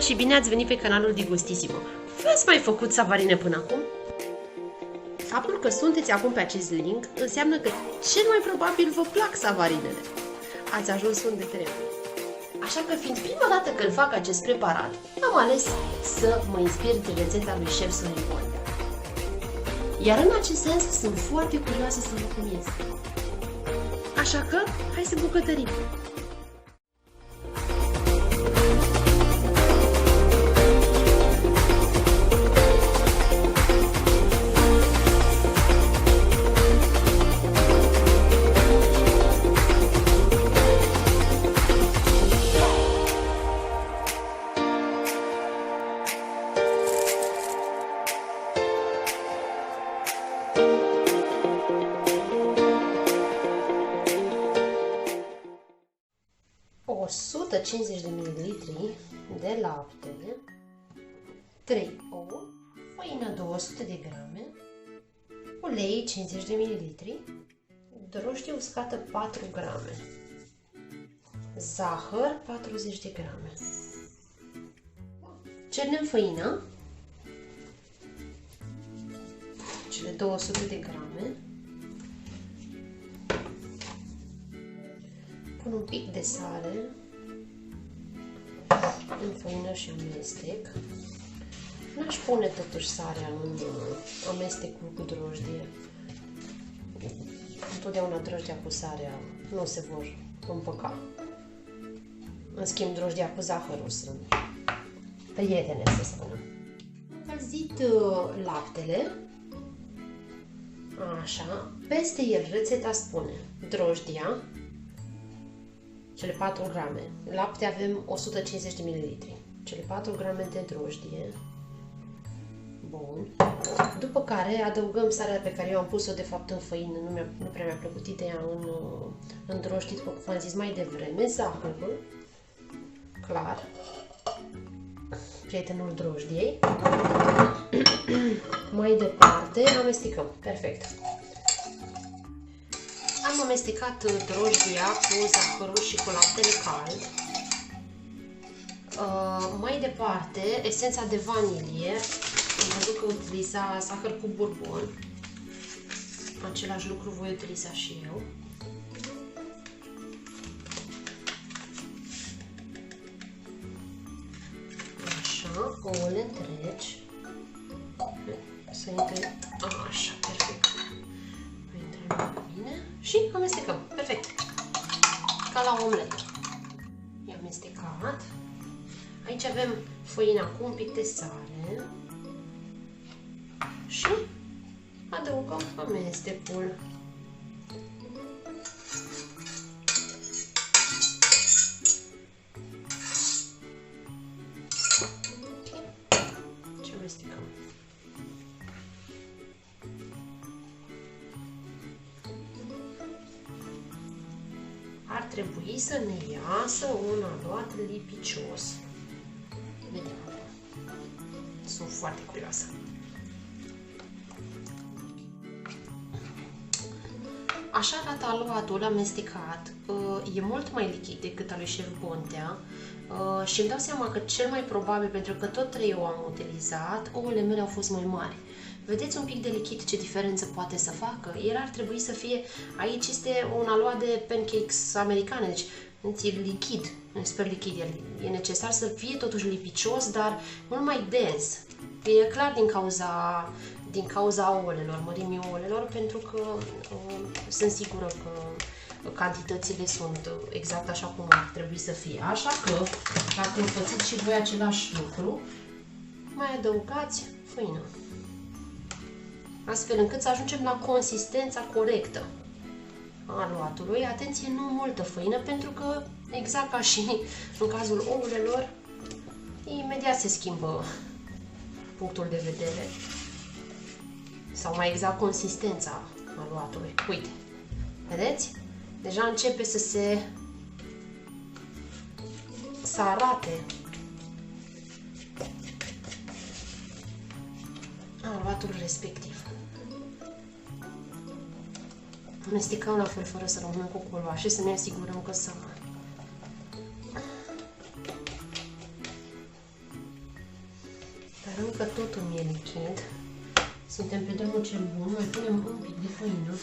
și bine ați venit pe canalul Di Gustissimo. V-ați mai făcut savarine până acum? Faptul că sunteți acum pe acest link înseamnă că cel mai probabil vă plac savarinele. Ați ajuns unde trebuie. Așa că, fiind prima dată când fac acest preparat, am ales să mă inspir de rețeta lui șef Sorin Pontea. Iar în acest sens sunt foarte curioasă să văd cum iese. Așa că, hai să bucătărim! O 150 de ml de lapte, 3 ouă, făină 200 de grame, ulei 50 de ml, drojdie uscată 4 grame, zahăr 40 de grame. Cernem făina, cele 200 de grame, pun un pic de sare în făină și amestec. N-aș pune totuși sarea în amestecul cu drojdie. Întotdeauna drojdia cu sarea nu se vor împăca. În schimb, drojdia cu zahărul sunt prietene, să spunem. Încălzit laptele, așa, peste el rețeta spune drojdia, cele 4 grame, lapte avem 150 de ml, cele 4 grame de drojdie, bun, după care adăugăm sarea pe care eu am pus-o de fapt în făină, nu prea mi-a plăcut ideea în drojdie, după cum v-am zis mai devreme, zahărul, clar, prietenul drojdiei, mai departe amestecăm, perfect. Am amestecat drojdia cu zahărul și cu laptele cald. Mai departe, esența de vanilie. Am văzut că utiliza zahăr cu bourbon. Același lucru voi utiliza și eu. Așa, ouăle întregi. Să intre așa, perfect. Și amestecăm. Perfect. Ca la omletă. I-am amestecat. Aici avem făina cu un pic de sare. Și adăugăm amestecul. Și amestecăm. Ar trebui să ne iasă un aluat lipicios. Vedem. Sunt foarte curioasă. Așa arată aluatul amestecat. E mult mai lichid decât al lui șef Pontea. Și îmi dau seama că cel mai probabil, pentru că tot 3 ouă am utilizat, ouăle mele au fost mai mari. Vedeți un pic de lichid ce diferență poate să facă? El ar trebui să fie, aici este un aluat de pancakes americane, deci e lichid, super lichid. E necesar să fie totuși lipicios, dar mult mai dens. E clar din cauza ouălelor, mărimii ouălelor, pentru că sunt sigură că cantitățile sunt exact așa cum ar trebui să fie. Așa că, dacă înfățiți și voi același lucru, mai adăugați făină. Astfel încât să ajungem la consistența corectă a aluatului. Atenție, nu multă făină, pentru că, exact ca și în cazul ouălelor, imediat se schimbă punctul de vedere. Sau mai exact consistența aluatului. Uite, vedeți? Deja începe să arate aluatul respectiv. Amestecăm la fel fără să rămână cu coloașe, să ne asigurăm că s-a Dar încă totul mi-e lichid. Suntem pe drumul cel bun. Mai punem un pic de făină.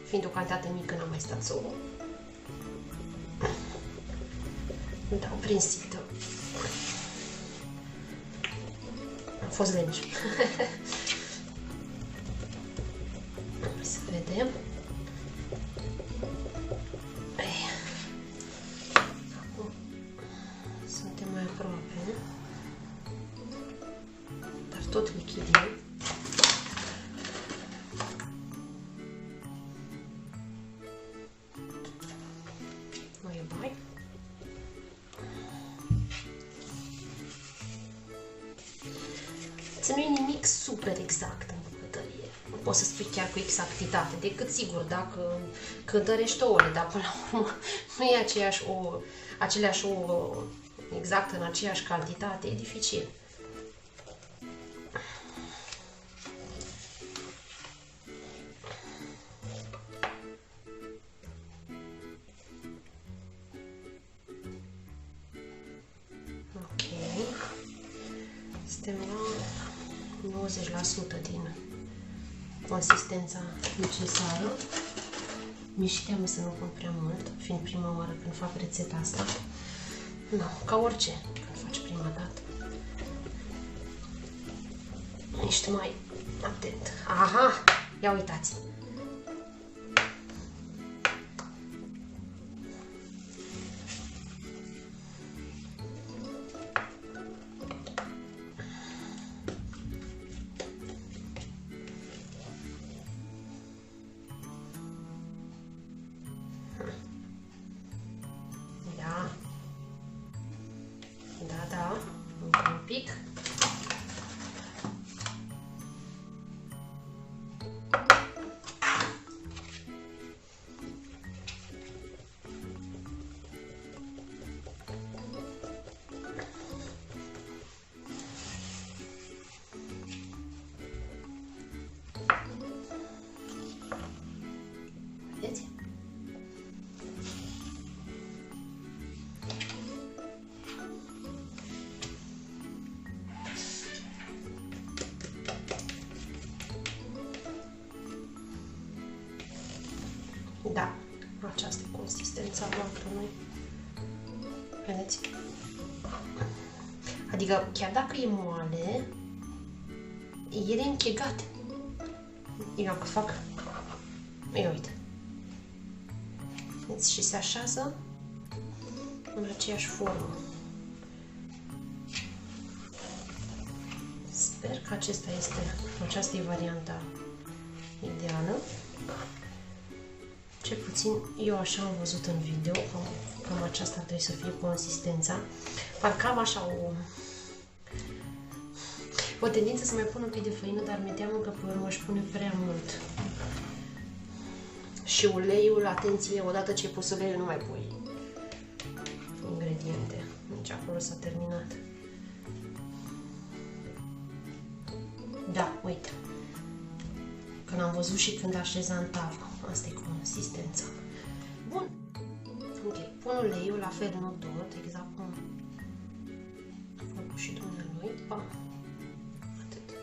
Fiind o cantitate mică, n-am mai stat să o dau prin sită. Am fost legi. Hai să vedem. Acum suntem mai aproape. Dar tot lichid e. Nu e bai. Nu e nimic super exact în bucătărie. Nu poți să spui chiar cu exactitate, decât sigur dacă cântărești ouăle, dar până la urmă nu e aceleași ouă exact în aceeași cantitate, e dificil. Suntem la 90% din consistența necesară. Mi-și teamă să nu pun prea mult, fiind prima oară când fac rețeta asta. Nu, ca orice când faci prima dată. Ești mai atent. Aha! Ia uitați! Da, încă un pic. Vedeți? Da, aceasta e consistența laptelui. Vedeți? Adică, chiar dacă e moale, ele închegate. Eu că fac. Ia uite. Vedeți? Și se așează în aceeași formă. Sper că aceasta e varianta ideală. Cel puțin eu așa am văzut în video, cam aceasta trebuie să fie consistența. Cam așa o tendință să mai pun un pic de făină, dar mi-e teamă că pe urmă își pune prea mult. Și uleiul, atenție, odată ce ai pus uleiul nu mai pui ingrediente. Deci acolo s-a terminat. Da, uite. Când am văzut și când așeza în tavă. Asta e consistența. Bun. Ok. Pun uleiul, la fel, nu tot, exact cum a făcut și dumnealui. Pam. Atât.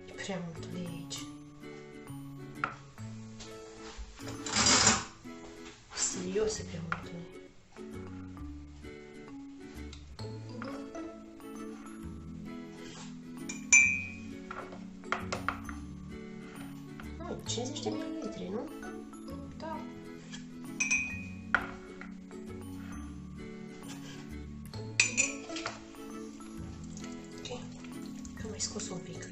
E prea mult ulei aici. Serios, e prea mult ulei. Nu, 50 de mililitri, nu? Da. Ok. Că mai scos un pic.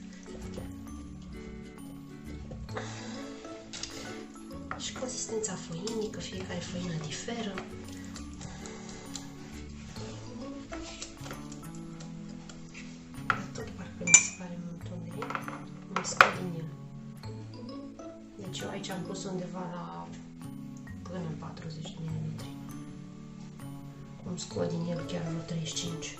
Și consistența făinii, că fiecare făină diferă. Dar tot parcă mi se pare mult ulei. Îmi scot din el. Deci eu aici am pus undeva la până 40 de ml. Îmi scot din el chiar vreo 35.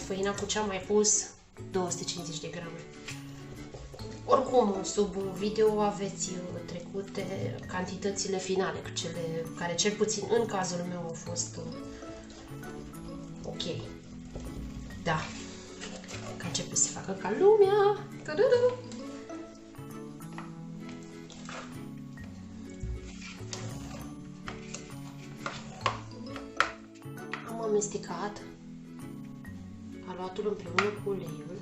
făina cu ce am mai pus 250 de grame. Oricum, sub video aveți trecute cantitățile finale, cele care cel puțin în cazul meu au fost ok. Da. Că începe să facă ca lumea. Ta-da-da! Am amestecat aluatul împreună cu uleiul.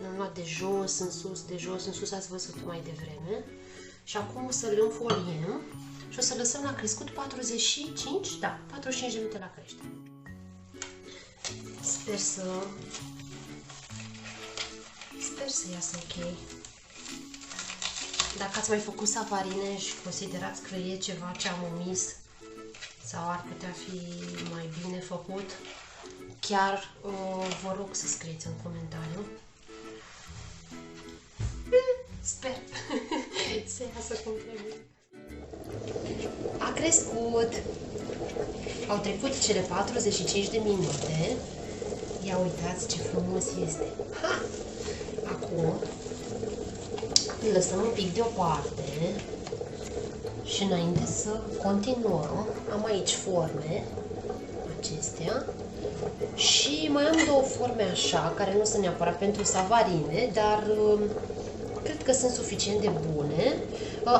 L-am luat de jos în sus, de jos în sus, ați văzut mai devreme. Și acum o să-l înfoliem și o să lăsăm la crescut 45, da, 45 de minute la creștere. Sper să iasă ok. Dacă ați mai făcut savarine și considerați că e ceva ce am omis sau ar putea fi mai bine făcut, chiar vă rog să scrieți în comentariu. Sper să iasă cum trebuie. A crescut. Au trecut cele 45 de minute. Ia uitați ce frumos este. Ha! Acum îl lăsăm un pic deoparte și înainte să continuăm, am aici forme acestea și mai am două forme așa, care nu sunt neapărat pentru savarine, dar cred că sunt suficient de bune.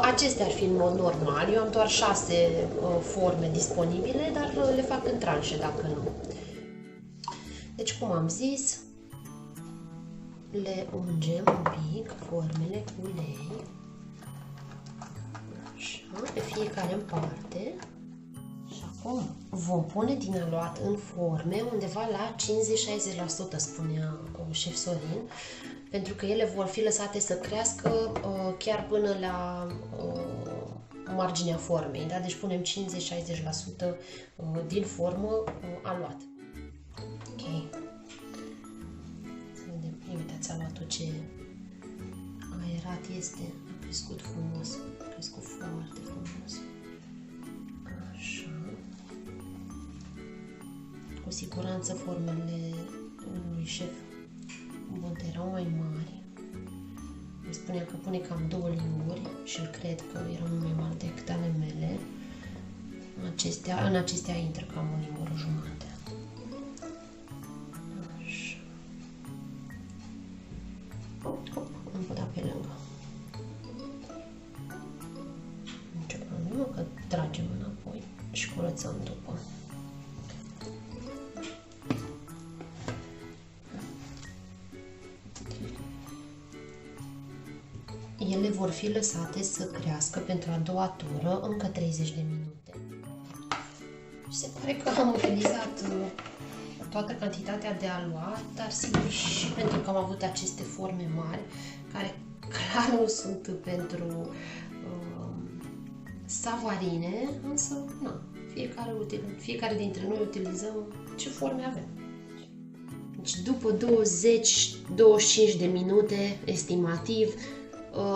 Acestea ar fi în mod normal. Eu am doar 6 forme disponibile, dar le fac în tranșe dacă nu. Deci, cum am zis, le ungem un pic formele cu ulei. Așa, pe fiecare în parte. Și acum vom pune din aluat în forme undeva la 50-60%, spunea șef Sorin, pentru că ele vor fi lăsate să crească chiar până la marginea formei. Da? Deci punem 50-60% din formă aluat. Ok. Să vedem. Uitați aluatul ce aerat este. A crescut frumos. A crescut foarte frumos. Așa. Cu siguranță formele lui șef Bontea erau mai mari. Îmi spunea că pune cam 2 linguri și cred că erau mai mari decât ale mele. În acestea intră cam o lingură jumate. Așa. Am putut pe lângă. Nicio problemă că tragem înapoi și curățăm după. Ele vor fi lăsate să crească pentru a doua tură încă 30 de minute. Și se pare că am utilizat toată cantitatea de aluat, dar sigur și pentru că am avut aceste forme mari, care clar nu sunt pentru savarine, însă na, fiecare dintre noi utilizăm ce forme avem. Deci după 20-25 de minute, estimativ,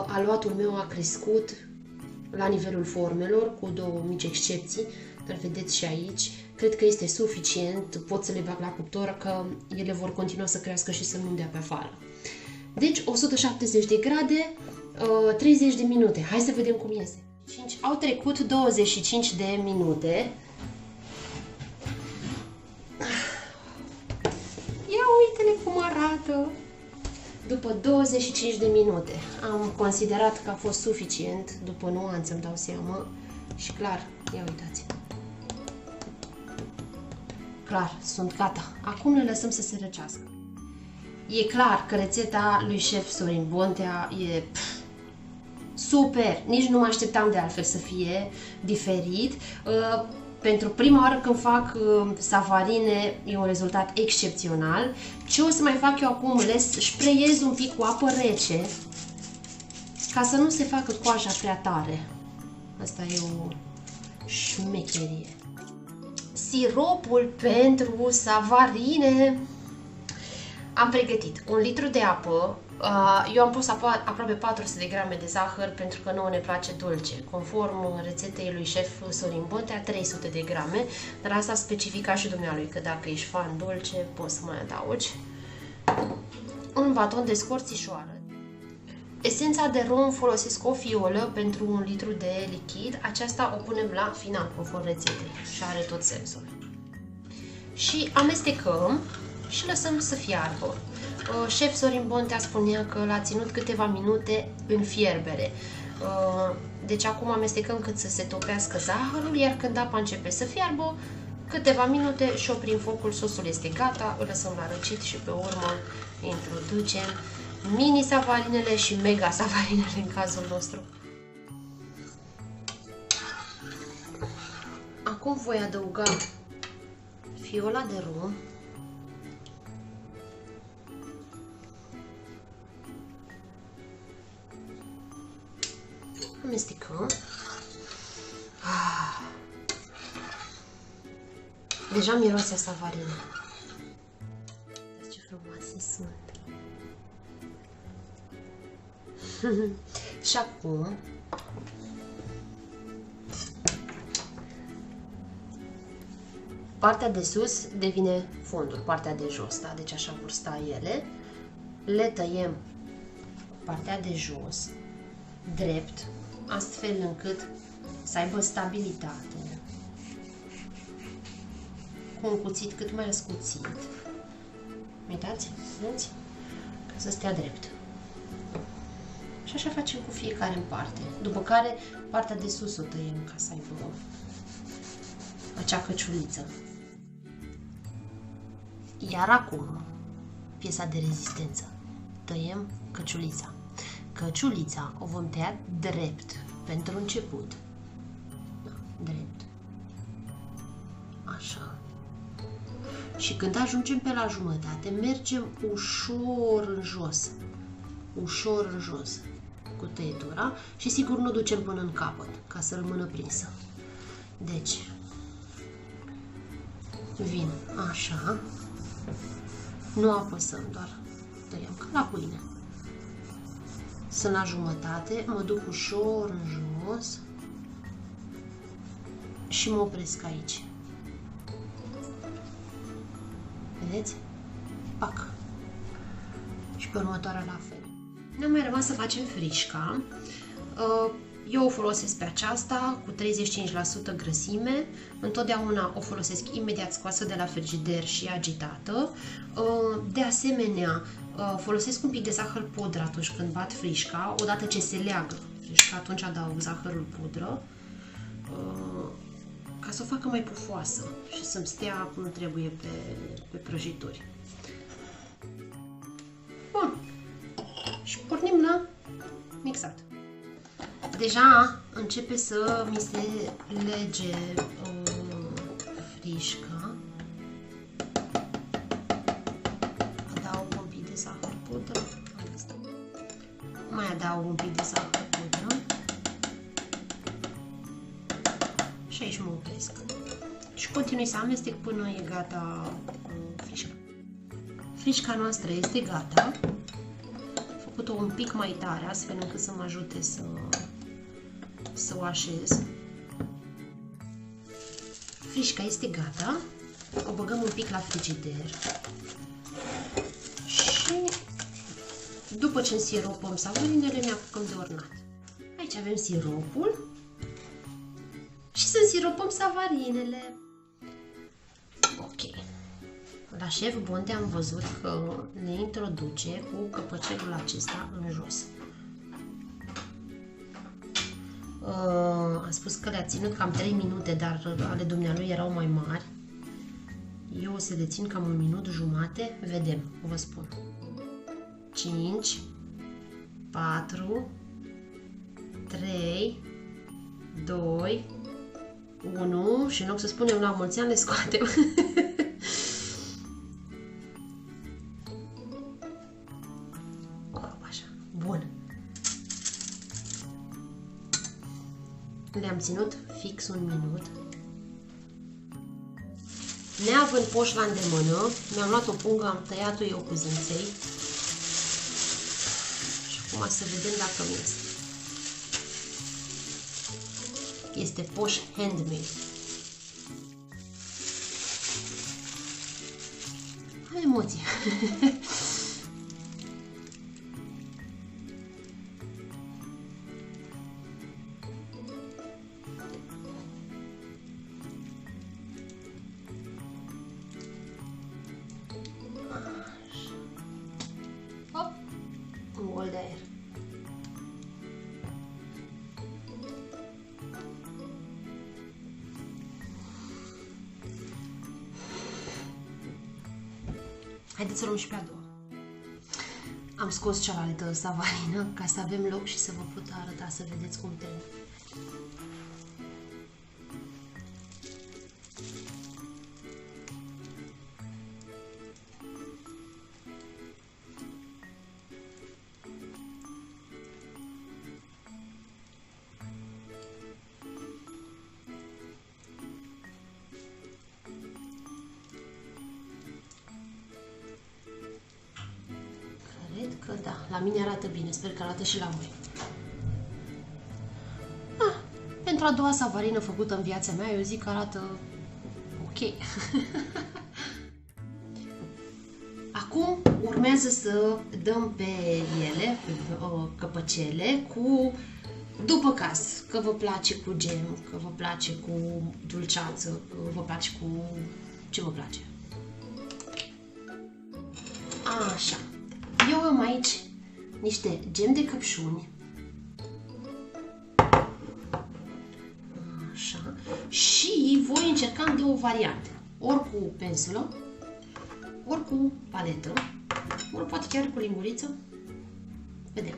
aluatul meu a crescut la nivelul formelor, cu 2 mici excepții, dar vedeți și aici, cred că este suficient, pot să le bag la cuptor, că ele vor continua să crească și să nu dea pe afară. Deci 170 de grade, 30 de minute. Hai să vedem cum iese. Au trecut 25 de minute. Ia uite-le cum arată! După 25 de minute am considerat că a fost suficient, după nuanță îmi dau seama și clar, ia uitați. Clar, sunt gata. Acum le lăsăm să se răcească. E clar că rețeta lui șef Sorin Bontea e super, nici nu mă așteptam de altfel să fie diferit. Pentru prima oară când fac savarine e un rezultat excepțional. Ce o să mai fac eu acum? Le spreiez un pic cu apă rece ca să nu se facă coaja prea tare. Asta e o șmecherie. Siropul pentru savarine. Am pregătit 1 litru de apă Eu am pus aproape 400 de grame de zahăr pentru că nouă ne place dulce. Conform rețetei lui șef Sorin Bontea, 300 de grame, dar asta specifica și dumnealui că dacă ești fan dulce, poți să mai adaugi. Un baton de scorțișoară. Esența de rom folosesc o fiolă pentru 1 litru de lichid. Aceasta o punem la final, conform rețetei, și are tot sensul. Și amestecăm și lăsăm să fiarbă. Șef Sorin Bontea spunea că l-a ținut câteva minute în fierbere. Deci acum amestecăm cât să se topească zahărul, iar când apa începe să fiarbă, câteva minute și oprim focul, sosul este gata, îl lăsăm la răcit și pe urmă introducem mini savarinele și mega savarinele în cazul nostru. Acum voi adăuga fiola de rom, amestecăm. Deja miroase a savarină. Ce frumoase sunt! Și acum partea de sus devine fondul, partea de jos, da? Deci așa vor sta ele. Le tăiem partea de jos drept, astfel încât să aibă stabilitate, cu un cuțit cât mai ascuțit. Uitați, vedeți? Ca să stea drept. Și așa facem cu fiecare în parte. După care partea de sus o tăiem ca să aibă acea căciuliță. Iar acum, piesa de rezistență. Tăiem căciulița. Căciulița o vom tăia drept pentru început. Da, drept. Așa. Și când ajungem pe la jumătate, mergem ușor în jos. Ușor în jos cu tăietura și sigur nu ducem până în capăt, ca să rămână prinsă. Deci, vin așa, nu apăsăm, doar tăiem ca la pâine. Sunt la jumătate, mă duc ușor în jos și mă opresc aici. Vedeți? Pac! Și pe următoarea la fel. Ne-a mai rămas să facem frișca. Eu o folosesc pe aceasta cu 35% grăsime. Întotdeauna o folosesc imediat scoasă de la frigider și agitată. De asemenea, folosesc un pic de zahăr pudră atunci când bat frișca. Odată ce se leagă frișca, atunci adaug zahărul pudră ca să o facă mai pufoasă și să-mi stea cum trebuie pe prăjituri. Bun. Și pornim la mixat. Deja începe să mi se lege frișca. Adaug un pic de zahăr pudră. Mai adaug un pic de zahăr pudră. Și aici mă opresc. Și continui să amestec până e gata frișca. Frișca noastră este gata. Făcut-o un pic mai tare, astfel încât să mă ajute să o așez. Frișca este gata. O băgăm un pic la frigider. Și după ce însiropăm savarinele, ne apucăm de ornat. Aici avem siropul. Și să însiropăm savarinele. Ok. La șef Bontea am văzut că ne introduce cu căpăcelul acesta în jos. A spus că le-a ținut cam 3 minute, dar ale dumnealui erau mai mari. Eu o să le țin cam 1 minut jumate. Vedem, vă spun. 5, 4, 3, 2, 1 și în loc să spunem la mulți ani, le scoatem. Așa, bun. Le-am ținut fix 1 minut. Neavând poș la îndemână, mi-am luat o pungă, am tăiat-o eu cu zânței. Acum să vedem dacă mi este. Este poș handmade. Am emoții. Hop, un gol de aer. Haideți să luăm și pe a doua. Am scos cealaltă savarină ca să avem loc și să vă pot arăta, să vedeți cum termin. Cred că da, la mine arată bine, sper că arată și la voi. Pentru a doua savarină făcută în viața mea, eu zic că arată ok. Acum urmează să dăm pe ele, pe căpăcele, cu, după caz, că vă place cu gem, că vă place cu dulceață, că vă place cu ce vă place. Așa. Eu am aici niște gem de căpșuni. Așa. Și voi încerca de o variantă. Ori cu pensulă, ori cu paletă, ori poate chiar cu linguriță. Vedem.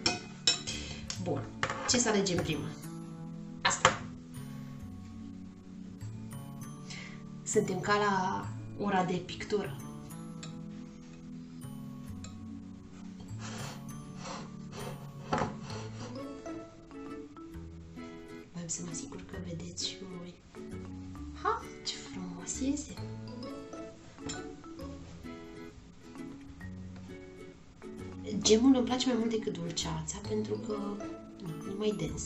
Bun. Ce să alegem prima? Asta. Suntem ca la ora de pictură. Să mă asigur că vedeți și voi. Ha, ce frumos iese! Gemul îmi place mai mult decât dulceața pentru că e mai dens.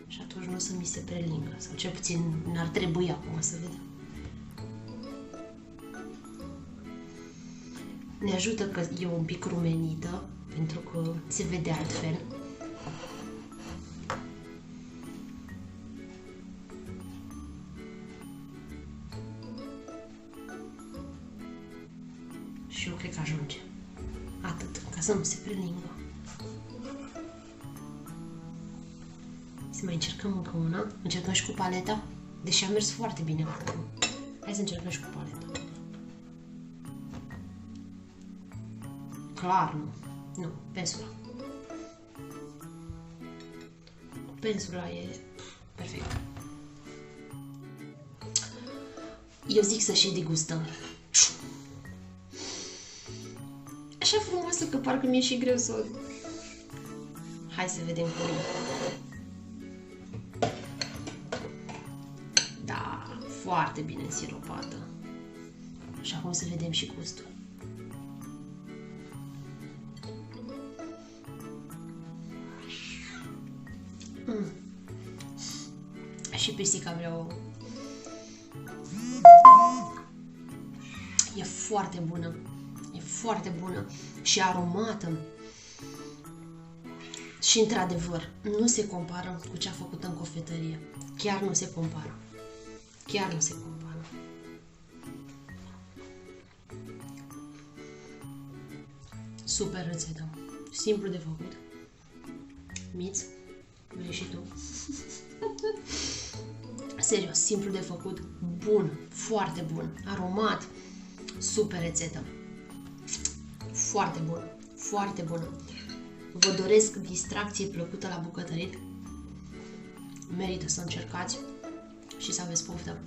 Și atunci nu o să mi se prelingă. Sau cel puțin n-ar trebui acum să vedem. Ne ajută că e un pic rumenită pentru că se vede altfel. Și eu cred că ajunge. Atât, ca să nu se prelingă. Să mai încercăm încă una. Încercăm și cu paleta. Deși a mers foarte bine acum. Hai să încercăm și cu paleta. Clar nu. Nu, pensula. Pensula e perfect. Eu zic să și degustăm. Așa frumoasă că parcă mi-e și greu să o... Hai să vedem cum e. Da, foarte bine însiropată. Și acum să vedem și gustul. Și pisica vreau. E foarte bună. E foarte bună și aromată. Și într-adevăr, nu se compară cu ce a făcut în cofetărie. Chiar nu se compară. Chiar nu se compară. Super rețetă. Simplu de făcut. Miț, vrei și tu? Serios, simplu de făcut, bun, foarte bun, aromat, super rețetă. Foarte bună, foarte bună. Vă doresc distracție plăcută la bucătărit. Merită să încercați și să aveți poftă.